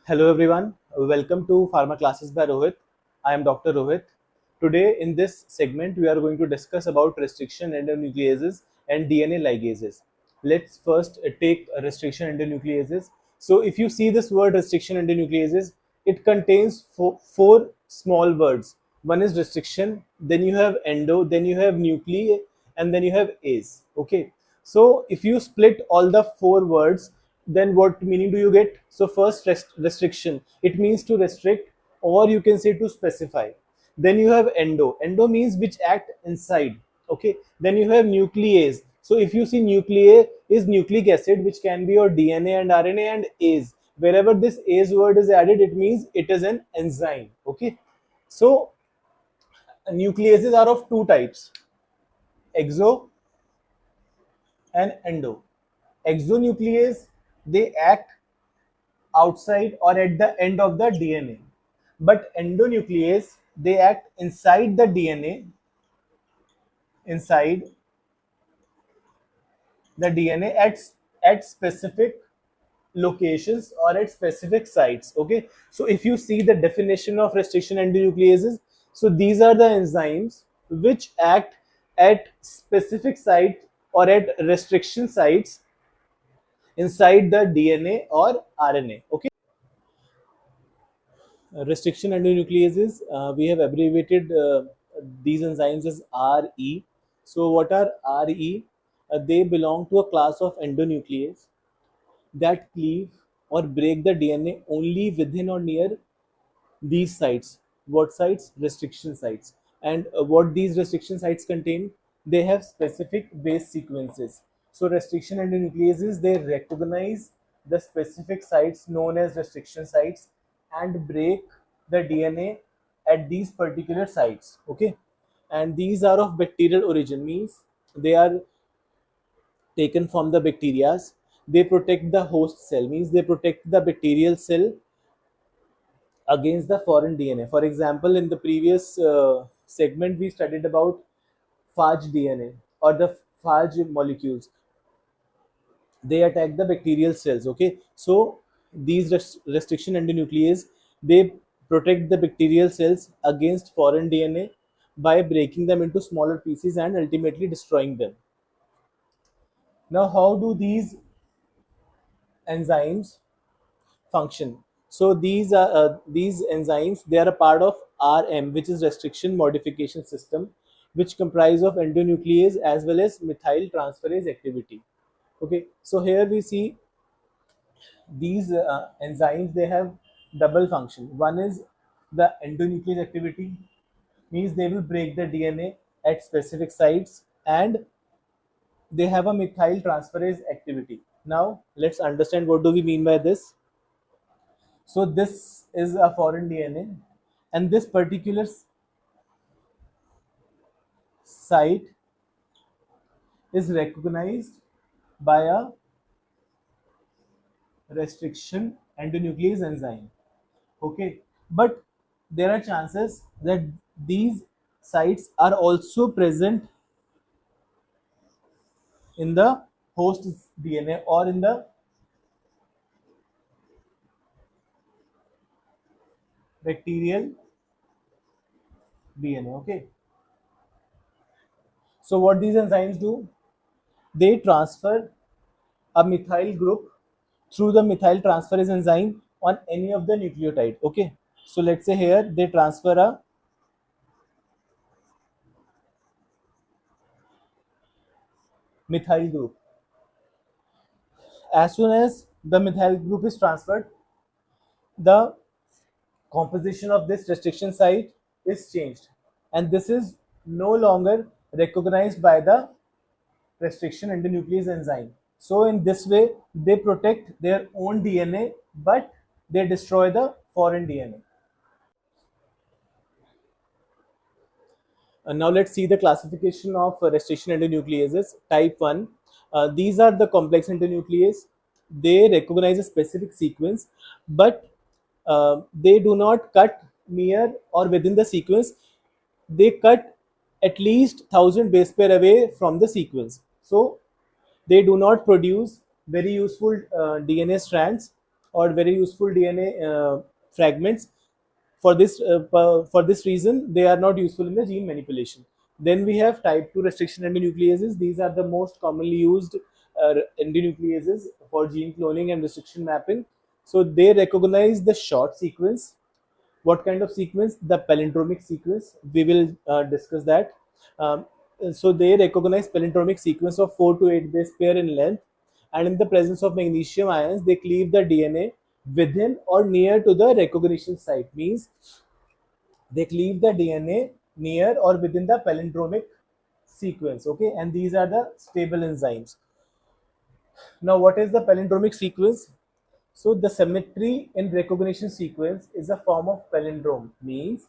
Hello everyone, welcome to Pharma Classes by Rohit. I am Dr. Rohit. Today in this segment we are going to discuss about restriction endonucleases and DNA ligases. Let's first take restriction endonucleases. So if you see this word restriction endonucleases, it contains four small words. One is restriction, then you have endo, then you have nuclei, and then you have ase. Okay. So if you split all the four words, then what meaning do you get? So first restriction, it means to restrict, or you can say to specify. Then you have endo means which act inside. Okay. Then you have nuclease. So if you see nuclei is nucleic acid, which can be your DNA and RNA, and ase, wherever this ase word is added, it means it is an enzyme. Okay. So nucleases are of two types, exo and endo. Exonuclease, they act outside or at the end of the DNA. But endonuclease, they act inside the DNA, inside the DNA at specific locations or at specific sites. Okay. So if you see the definition of restriction endonucleases, so these are the enzymes which act at specific site or at restriction sites inside the DNA or RNA. Okay. Restriction endonucleases, we have abbreviated these enzymes as RE. So what are RE? They belong to a class of endonuclease that cleave or break the DNA only within or near these sites. What sites? Restriction sites. And what these restriction sites contain? They have specific base sequences. So restriction endonucleases, they recognize the specific sites known as restriction sites and break the DNA at these particular sites. Okay. And these are of bacterial origin, means they are taken from the bacteria. They protect the host cell, means they protect the bacterial cell against the foreign DNA. For example, in the previous segment, we studied about phage DNA or the phage molecules. They attack the bacterial cells. Okay, so these restriction endonuclease, they protect the bacterial cells against foreign DNA by breaking them into smaller pieces and ultimately destroying them. Now, how do enzymes function? So these enzymes, they are a part of RM, which is restriction modification system, which comprise of endonuclease as well as methyl transferase activity. Okay, so here we see these enzymes, they have double function. One is the endonuclease activity, means they will break the DNA at specific sites, and they have a methyl transferase activity. Now let's understand what do we mean by this. So this is a foreign DNA, and this particular site is recognized by a restriction endonuclease enzyme. Okay, but there are chances that these sites are also present in the host DNA or in the bacterial DNA. Okay, so what these enzymes do, they transfer a methyl group through the methyl transferase enzyme on any of the nucleotide. Okay, so let's say here they transfer a methyl group. As soon as the methyl group is transferred, the composition of this restriction site is changed, and this is no longer recognized by the restriction endonuclease enzyme. So in this way, they protect their own DNA, but they destroy the foreign DNA. Now let's see the classification of restriction endonucleases. Type 1, these are the complex endonuclease. They recognize a specific sequence, but they do not cut near or within the sequence. They cut at least 1000 base pair away from the sequence. So they do not produce very useful DNA strands or very useful DNA fragments. For this reason, they are not useful in the gene manipulation. Then we have type 2 restriction endonucleases. These are the most commonly used endonucleases for gene cloning and restriction mapping. So they recognize the short sequence. What kind of sequence? The palindromic sequence. We will discuss that. Um, so they recognize palindromic sequence of 4 to 8 base pair in length, and in the presence of magnesium ions, they cleave the DNA within or near to the recognition site. Means they cleave the DNA near or within the palindromic sequence. Okay, and these are the stable enzymes. Now, what is the palindromic sequence? So the symmetry in recognition sequence is a form of palindrome. Means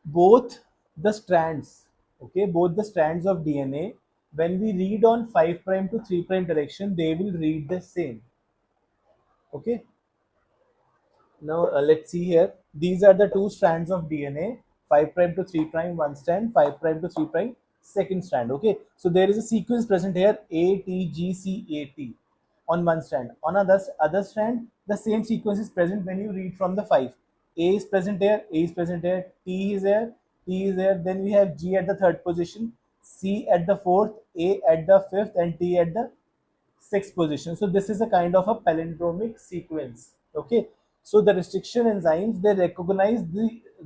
both the strands, okay, both the strands of DNA, when we read on 5 prime to 3 prime direction, they will read the same. Okay, now let's see here. These are the two strands of DNA, 5 prime to 3 prime one strand, 5 prime to 3 prime second strand. Okay, so there is a sequence present here, ATGCAT on one strand. On other strand, the same sequence is present when you read from the 5. A is present here, A is present here, T is here, T is here. Then we have G at the third position, C at the fourth, A at the fifth, and T at the sixth position. So this is a kind of a palindromic sequence. Okay. So the restriction enzymes, they recognize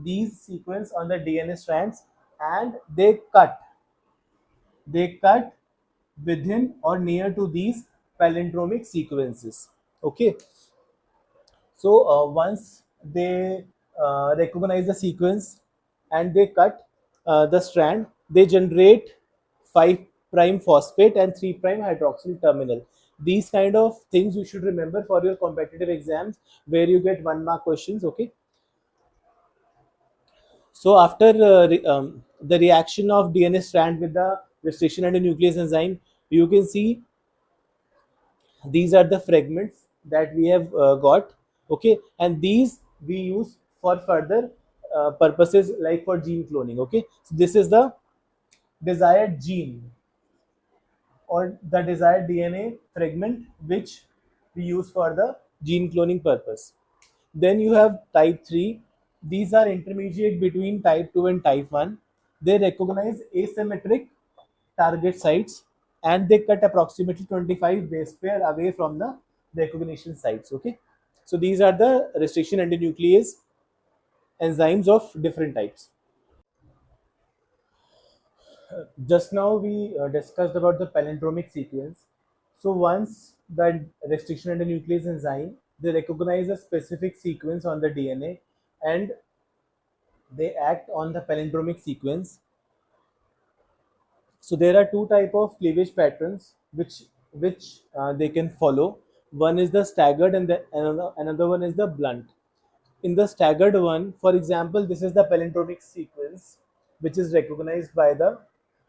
these sequence on the DNA strands, and they cut within or near to these palindromic sequences. Okay. So once they recognize the sequence and they cut the strand, they generate 5 prime phosphate and 3 prime hydroxyl terminal. These kind of things you should remember for your competitive exams where you get 1 mark questions. Okay. So after the reaction of DNA strand with the restriction and the nuclease enzyme, you can see these are the fragments that we have got. Okay, and these we use for further purposes like for gene cloning. Okay, so this is the desired gene or the desired DNA fragment which we use for the gene cloning purpose. Then you have type 3. These are intermediate between type 2 and type 1. They recognize asymmetric target sites, and they cut approximately 25 base pair away from the recognition sites. Okay. So these are the restriction endonuclease enzymes of different types. Just now we discussed about the palindromic sequence. So once the restriction endonuclease enzyme, they recognize a specific sequence on the DNA, and they act on the palindromic sequence. So there are two type of cleavage patterns which they can follow. One is the staggered, and another one is the blunt. In the staggered one, for example, this is the palindromic sequence which is recognized by the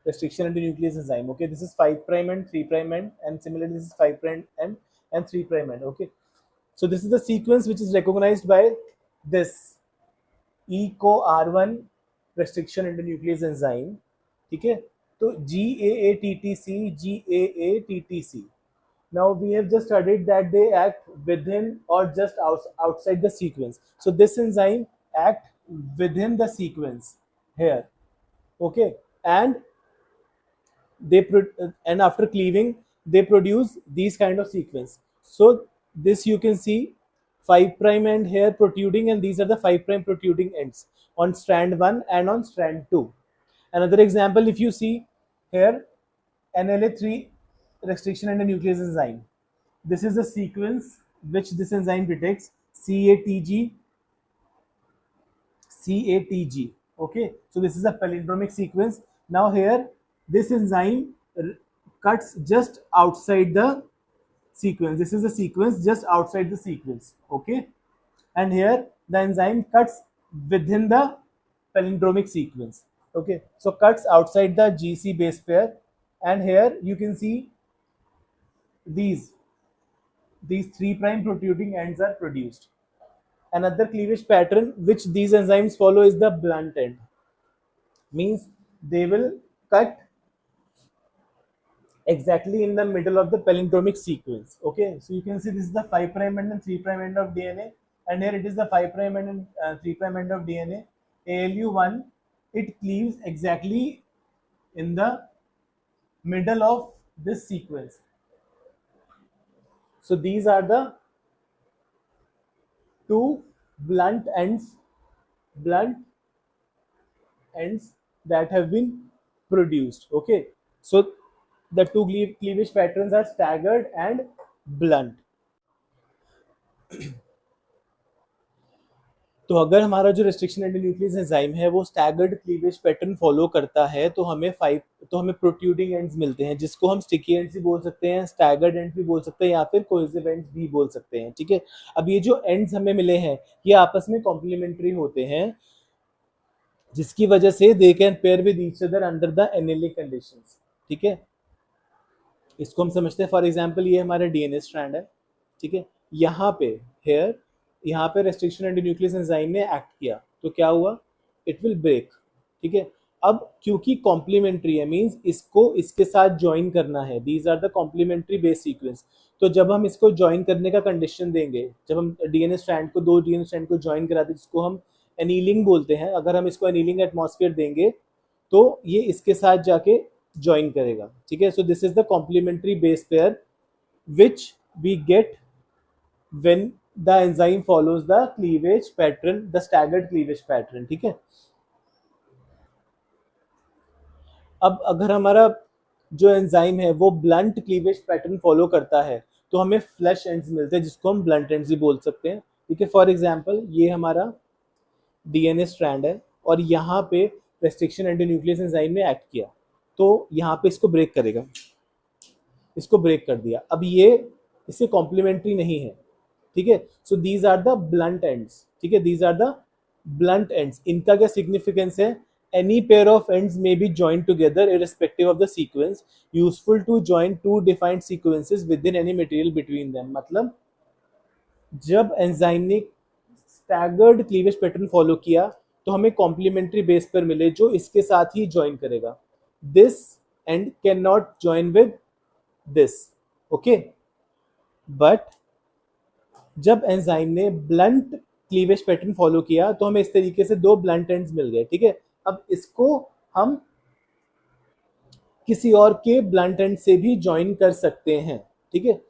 restriction endonuclease enzyme. Okay, this is 5 prime and 3 prime end, and similarly this is 5 prime and 3 prime end. Okay, so this is the sequence which is recognized by this ECO-R1 restriction endonuclease enzyme. ठीक है, तो GAATTC. Now we have just studied that they act within or just outside the sequence. So this enzyme act within the sequence here. Okay, and after cleaving they produce these kind of sequence. So this you can see 5 prime end here protruding, and these are the 5 prime protruding ends on strand 1 and on strand 2. Another example, if you see here, NLA3 restriction and a nuclease enzyme. This is the sequence which this enzyme detects, CATG. Okay, so this is a palindromic sequence. Now here, this enzyme cuts just outside the sequence. This is the sequence just outside the sequence. Okay, and here the enzyme cuts within the palindromic sequence. Okay, so cuts outside the GC base pair, and here you can see these these 3 prime protruding ends are produced. Another cleavage pattern which these enzymes follow is the blunt end. Means they will cut exactly in the middle of the palindromic sequence. Okay, so you can see this is the 5 prime end and 3 prime end of DNA, and here it is the 5 prime end and 3 prime end of DNA. ALU1, it cleaves exactly in the middle of this sequence. So these are the two blunt ends, blunt ends that have been produced. Okay, so the two cleavage patterns are staggered and blunt. तो अगर हमारा जो restriction endonuclease enzyme है वो staggered cleavage pattern follow करता है तो हमें प्रोट्रूडिंग एंड्स मिलते हैं, जिसको हम स्टिकी एंड्स भी बोल सकते हैं, स्टैगर्ड एंड्स भी बोल सकते हैं, या फिर कोहेसिव एंड्स भी बोल सकते हैं. ठीक है, अब ये जो एंड्स हमें मिले हैं ये आपस में कॉम्प्लीमेंट्री होते हैं, जिसकी वजह से they can pair with each other under the anionic conditions. ठीक है, इसको हम समझते हैं. फॉर एग्जांपल ये हमारा डीएनए स्ट्रैंड है. ठीक है, यहाँ पे हेयर यहाँ पे रेस्ट्रिक्शन एंडोन्यूक्लियस एंजाइम ने एक्ट किया तो क्या हुआ, इट विल ब्रेक. ठीक है, अब क्योंकि कॉम्प्लीमेंट्री है मींस इसको इसके साथ ज्वाइन करना है, these are the complementary base sequence. तो जब हम इसको ज्वाइन करने का कंडीशन देंगे, जब हम डीएनए स्ट्रैंड को दो डीएनए स्ट्रैंड को ज्वाइन कराते हैं जिसको हम एनीलिंग बोलते हैं, अगर हम इसको एनीलिंग एटमॉस्फेयर देंगे तो ये इसके साथ जाके ज्वाइन करेगा. ठीक है, so this is the complementary base pair which we get when the enzyme follows the cleavage pattern, the staggered cleavage pattern. ठीक है, अब अगर हमारा जो एंजाइम है वो ब्लंट क्लीवेज पैटर्न फॉलो करता है तो हमें फ्लैश एंड्स मिलते हैं जिसको हम ब्लंट एंड्स भी बोल सकते हैं. ठीक है, फॉर एग्जांपल ये हमारा डीएनए स्ट्रैंड है और यहाँ पे रेस्ट्रिक्शन एंडोन्यूक्लियस एंजाइम ने एक्ट किया तो यहाँ पे इसको ब्रेक करेगा, इसको ब्रेक कर दिया. अब ये इससे कॉम्प्लीमेंट्री नहीं है. ठीक है, so these are the blunt ends. ठीक है, these are the blunt ends. इनका क्या सिग्निफिकेंस है, any pair of ends may be joined together irrespective of the sequence, useful to join two defined sequences within any material between them. मतलब जब enzyme ने staggered cleavage pattern follow किया तो हमें complementary base पर मिले जो इसके साथ ही ज्वाइन करेगा. This and can not join with this. Okay, but जब एंजाइम ने ब्लंट क्लीवेज पैटर्न फॉलो किया तो हमें इस तरीके से दो ब्लंट एंड्स मिल गए. ठीक है, अब इसको हम किसी और के ब्लंट एंड से भी ज्वाइन कर सकते हैं. ठीक है,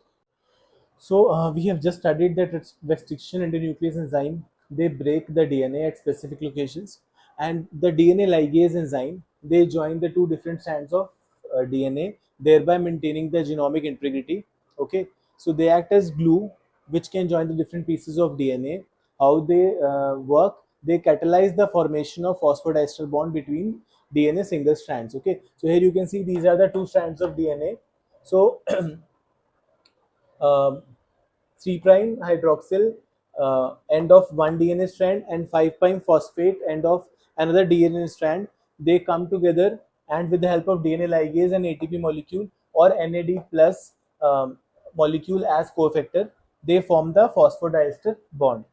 so we have just studied that restriction endonuclease enzyme, they break the DNA at specific locations, and the DNA ligase enzyme, they join the two different strands of DNA, thereby maintaining the genomic integrity. Okay, so they act as glue which can join the different pieces of DNA. How they work, they catalyze the formation of phosphodiester bond between DNA single strands. Okay, so here you can see these are the two strands of DNA. So 3 prime hydroxyl end of one DNA strand and 5 prime phosphate end of another DNA strand, they come together and with the help of DNA ligase and ATP molecule or NAD plus molecule as cofactor, they form the phosphodiester bond.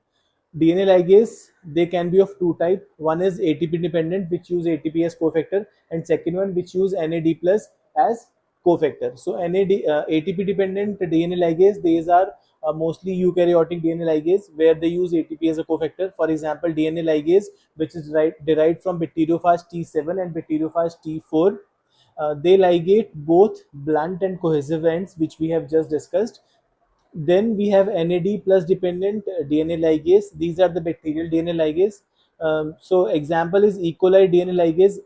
DNA ligase, they can be of two type. One is ATP dependent, which use ATP as cofactor, and second one which use NAD plus as cofactor. So ATP dependent DNA ligase, these are mostly eukaryotic DNA ligase where they use ATP as a cofactor. For example, DNA ligase which is derived from bacteriophage T7 and bacteriophage T4. They ligate both blunt and cohesive ends, which we have just discussed. Then we have NAD plus dependent DNA ligase. These are the bacterial DNA ligase. So example is E. coli DNA ligase,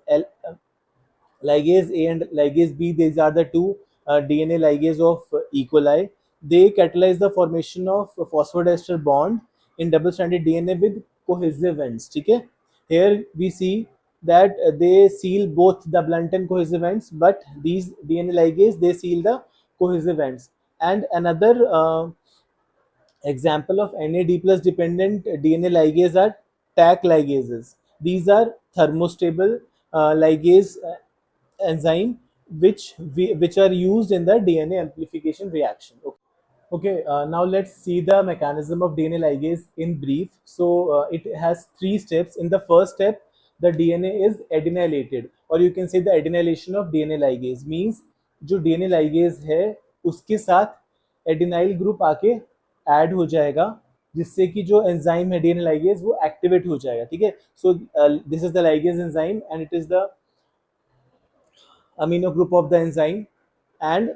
ligase A and ligase B. These are the two DNA ligase of E. coli. They catalyze the formation of phosphodiester bond in double-stranded DNA with cohesive ends. Okay? Here we see that they seal both the blunt and cohesive ends, but these DNA ligase, they seal the cohesive ends. And another example of NAD plus dependent DNA ligase are TAC ligases. These are thermostable ligase enzyme which are used in the DNA amplification reaction. Okay, now let's see the mechanism of DNA ligase in brief. So it has three steps. In the first step, the DNA is adenylated, or you can say the adenylation of DNA ligase means जो DNA ligase है उसके साथ adenylyl group आके add हो जाएगा, जिससे कि जो एंजाइम है डीएनए लाइगेज वो एक्टिवेट हो जाएगा, ठीक है। So this is the ligase enzyme and it is the amino group of the enzyme, and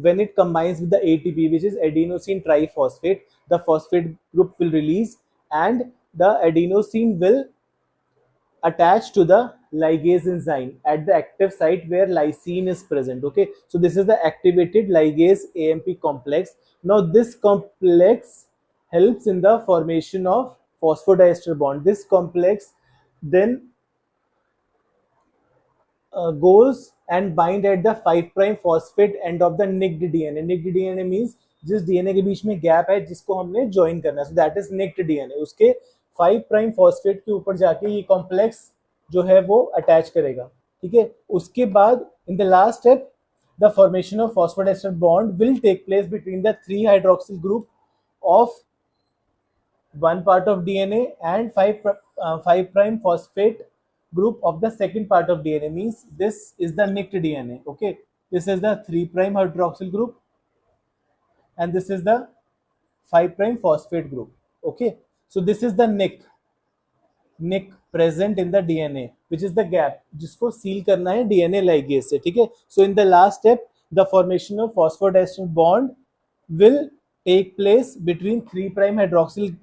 when it combines with the ATP, which is adenosine triphosphate, the phosphate group will release and the adenosine will attach to the ligase enzyme at the active site where lysine is present. Okay, so this is the activated ligase AMP complex. Now this complex helps in the formation of phosphodiester bond. This complex then goes and bind at the 5 prime phosphate end of the nicked DNA. Nicked DNA means जिस DNA के बीच में gap है जिसको हमने join करना है, so that is निक्ड DNA. उसके 5 prime phosphate के ऊपर जाके ये कॉम्प्लेक्स जो है वो अटैच करेगा, ठीक है। उसके बाद in the last step the formation of phosphodiester bond will take place between the 3 hydroxyl group of one part of DNA and 5 prime phosphate group of the second part of DNA, means this is the nicked DNA. Okay, this is the 3 prime hydroxyl group and this is the 5 prime phosphate group. Okay, so this is the nick present in the DNA which is the gap जिसको seal करना है DNA ligase से, ठीक है। So in the last step the formation of phosphodiester bond will take place between 3 prime hydroxyl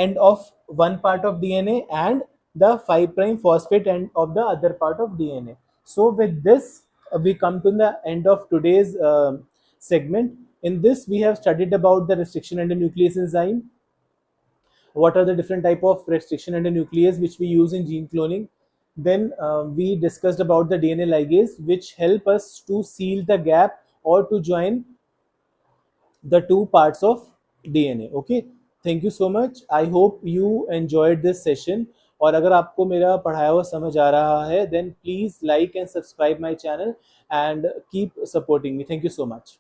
end of one part of DNA and the 5 prime phosphate end of the other part of DNA. So with this we come to the end of today's segment. In this we have studied about the restriction endonuclease enzyme, what are the different type of restriction endonuclease which we use in gene cloning. Then we discussed about the DNA ligase which help us to seal the gap or to join the two parts of DNA. Okay, thank you so much. I hope you enjoyed this session. और अगर आपको मेरा पढ़ाया हुआ समझ आ रहा है then please like and subscribe my channel and keep supporting me. Thank you so much.